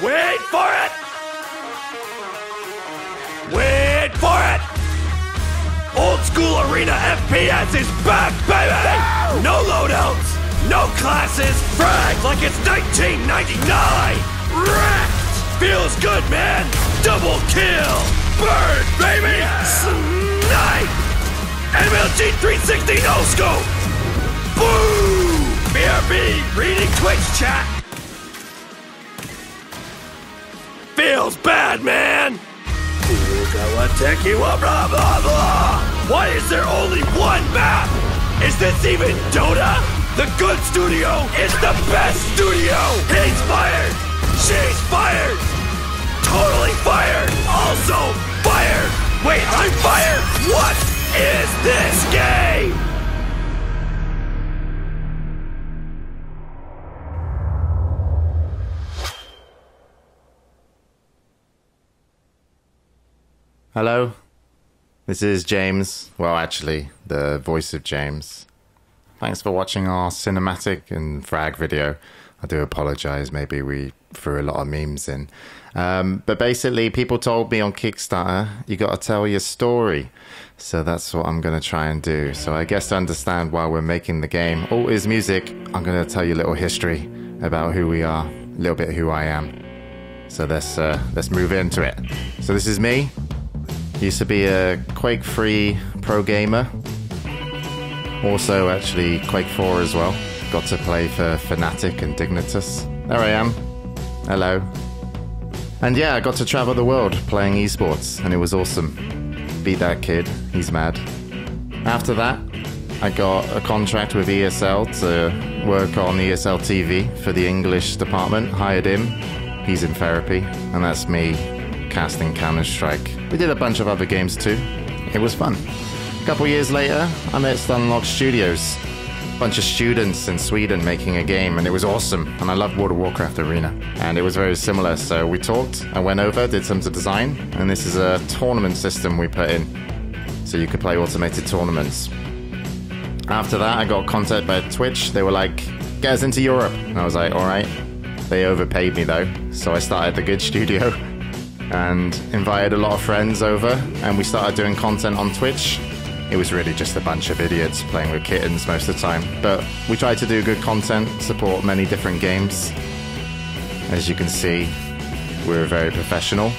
Wait for it! Wait for it! Old school arena FPS is back, baby! No loadouts, no classes, frags like it's 1999! Wrecked! Feels good, man! Double kill! Bird, baby! Snipe! MLG 360 no scope! Boom! BRB reading Twitch chat! Feels bad, man! I'll take you up, blah blah blah! Why is there only one map? Is this even Dota? The good studio is the best studio! He's fired! She's fired! Totally fired! Also fired! Wait, I'm fired? What is this game? Hello, this is James. Well, actually, the voice of James. Thanks for watching our cinematic and frag video. I do apologize, maybe we threw a lot of memes in. But basically, people told me on Kickstarter, you gotta tell your story. So that's what I'm gonna try and do. So I guess to understand why we're making the game, all is music, I'm gonna tell you a little history about who we are, a little bit who I am. So let's move into it. So this is me. Used to be a Quake 3 pro gamer. Also, actually, Quake 4 as well. Got to play for Fnatic and Dignitas. There I am. Hello. And yeah, I got to travel the world playing esports, and it was awesome. Beat that kid. He's mad. After that, I got a contract with ESL to work on ESL TV for the English department. Hired him. He's in therapy, and that's me casting Counter-Strike. We did a bunch of other games too. It was fun. A couple years later, I met Stunlock Studios. A bunch of students in Sweden making a game, and it was awesome. And I loved World of Warcraft Arena. And it was very similar, so we talked. I went over, did some design, and this is a tournament system we put in. So you could play automated tournaments. After that, I got contacted by Twitch. They were like, get us into Europe. And I was like, alright. They overpaid me though, so I started the good studio. And invited a lot of friends over, and we started doing content on Twitch. It was really just a bunch of idiots playing with kittens most of the time, but we tried to do good content, support many different games. As you can see, we're very professional.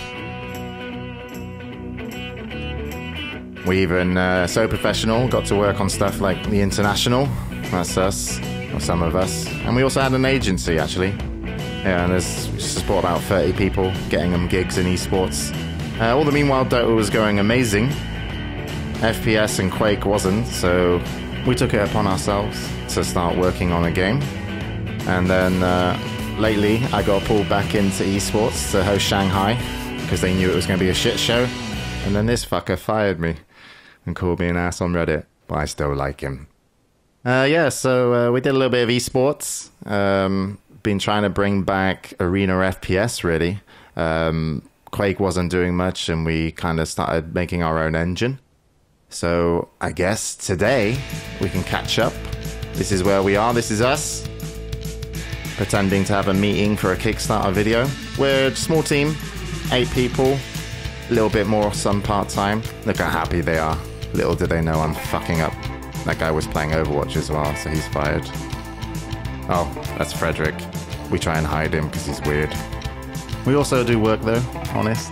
We even, so professional, got to work on stuff like the International, that's us, or some of us. And we also had an agency, actually. Yeah, and there's support about 30 people, getting them gigs in esports. All the meanwhile, Dota was going amazing. FPS and Quake wasn't, so we took it upon ourselves to start working on a game. And then lately, I got pulled back into esports to host Shanghai, because they knew it was going to be a shit show. And then this fucker fired me and called me an ass on Reddit, but I still like him. Yeah, so we did a little bit of esports. Been trying to bring back arena FPS, really. Quake wasn't doing much, and we kind of started making our own engine. So I guess today we can catch up. This is where we are. This is us. Pretending to have a meeting for a Kickstarter video. We're a small team, 8 people. A little bit more, some part-time. Look how happy they are. Little do they know I'm fucking up. That guy was playing Overwatch as well, so he's fired. Oh, that's Frederick. We try and hide him because he's weird. We also do work though, honest.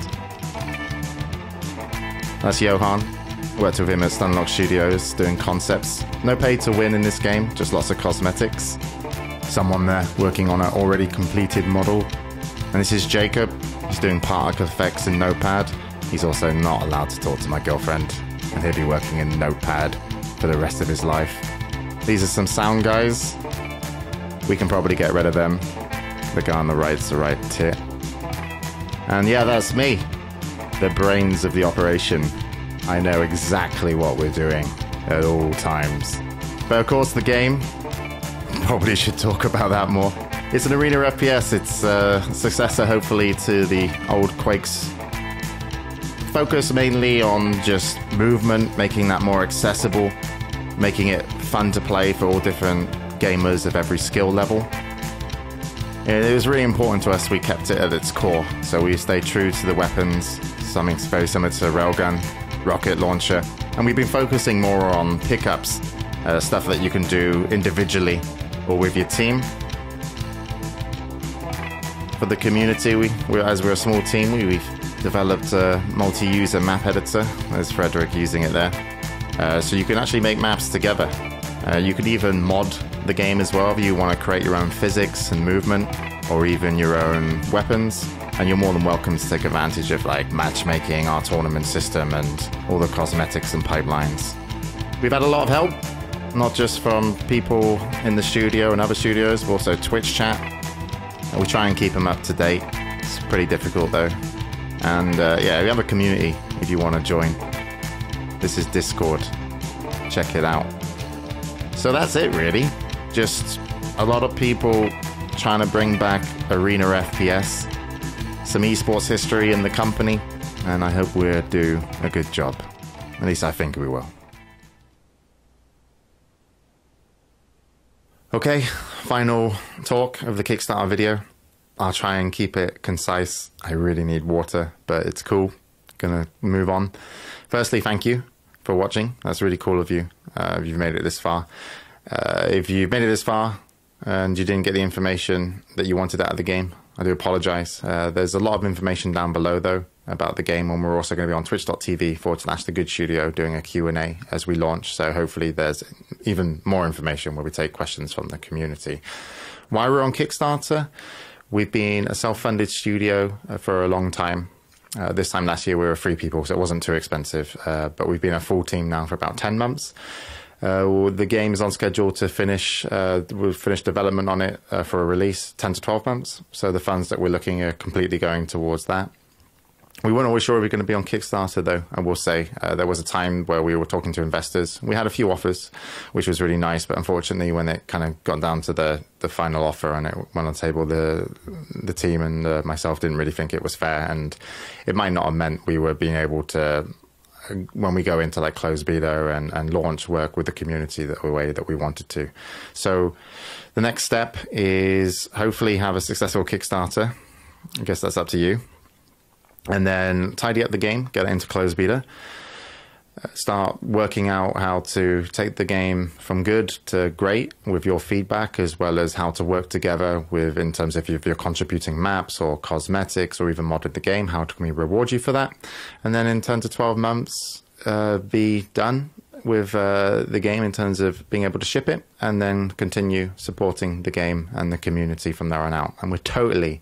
That's Johan. Worked with him at Stunlock Studios doing concepts. No pay to win in this game, just lots of cosmetics. Someone there working on an already completed model. And this is Jacob. He's doing particle effects in Notepad. He's also not allowed to talk to my girlfriend, and he'll be working in Notepad for the rest of his life. These are some sound guys. We can probably get rid of them. The guy on the right's the right tit. And yeah, that's me. The brains of the operation. I know exactly what we're doing at all times. But of course the game, probably should talk about that more. It's an arena FPS. It's a successor hopefully to the old Quakes. Focus mainly on just movement, making that more accessible, making it fun to play for all different gamers of every skill level. It was really important to us we kept it at its core, so we stayed true to the weapons, something very similar to a railgun, rocket launcher, and we've been focusing more on pickups, stuff that you can do individually or with your team. For the community, as we're a small team, we've developed a multi-user map editor. There's Frederick using it there. So you can actually make maps together. You could even mod the game as well if you want to create your own physics and movement, or even your own weapons. And you're more than welcome to take advantage of like matchmaking, our tournament system, and all the cosmetics and pipelines. We've had a lot of help, not just from people in the studio and other studios, but also Twitch chat. We try and keep them up to date. It's pretty difficult though. And yeah, we have a community if you want to join. This is Discord. Check it out. So that's it really. Just a lot of people trying to bring back Arena FPS, some esports history in the company, and I hope we'll do a good job. At least I think we will. Okay, final talk of the Kickstarter video. I'll try and keep it concise. I really need water, but it's cool. Gonna move on. Firstly, thank you for watching. That's really cool of you if you've made it this far. If you've made it this far and you didn't get the information that you wanted out of the game, I do apologize. There's a lot of information down below though about the game, and we're also going to be on twitch.tv/thegoodstudio doing a Q&A as we launch, so hopefully there's even more information where we take questions from the community. Why we're on Kickstarter? We've been a self-funded studio for a long time. This time last year we were 3 people, so it wasn't too expensive, but we've been a full team now for about 10 months. The game is on schedule to finish, we'll finish development on it for a release 10 to 12 months, so the funds that we're looking are completely going towards that. We weren't always sure we were going to be on Kickstarter though, I will say. There was a time where we were talking to investors. We had a few offers, which was really nice, but unfortunately when it kind of got down to the final offer and it went on the table, the team and myself didn't really think it was fair, and it might not have meant we were being able to, when we go into like closed beta and launch, work with the community the way that we wanted to. So the next step is hopefully have a successful Kickstarter. I guess that's up to you. And then tidy up the game, get it into closed beta, start working out how to take the game from good to great with your feedback, as well as how to work together with, in terms of if you're contributing maps or cosmetics or even modded the game, how can we reward you for that? And then in 10 to 12 months, be done with the game in terms of being able to ship it, and then continue supporting the game and the community from there on out. And we're totally,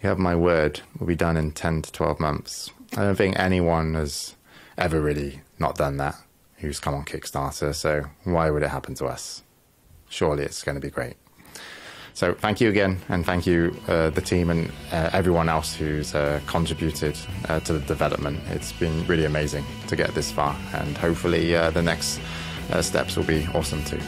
you have my word, we'll be done in 10 to 12 months. I don't think anyone has ever really not done that who's come on Kickstarter, so why would it happen to us? Surely it's going to be great. So thank you again, and thank you the team and everyone else who's contributed to the development. It's been really amazing to get this far, and hopefully the next steps will be awesome too.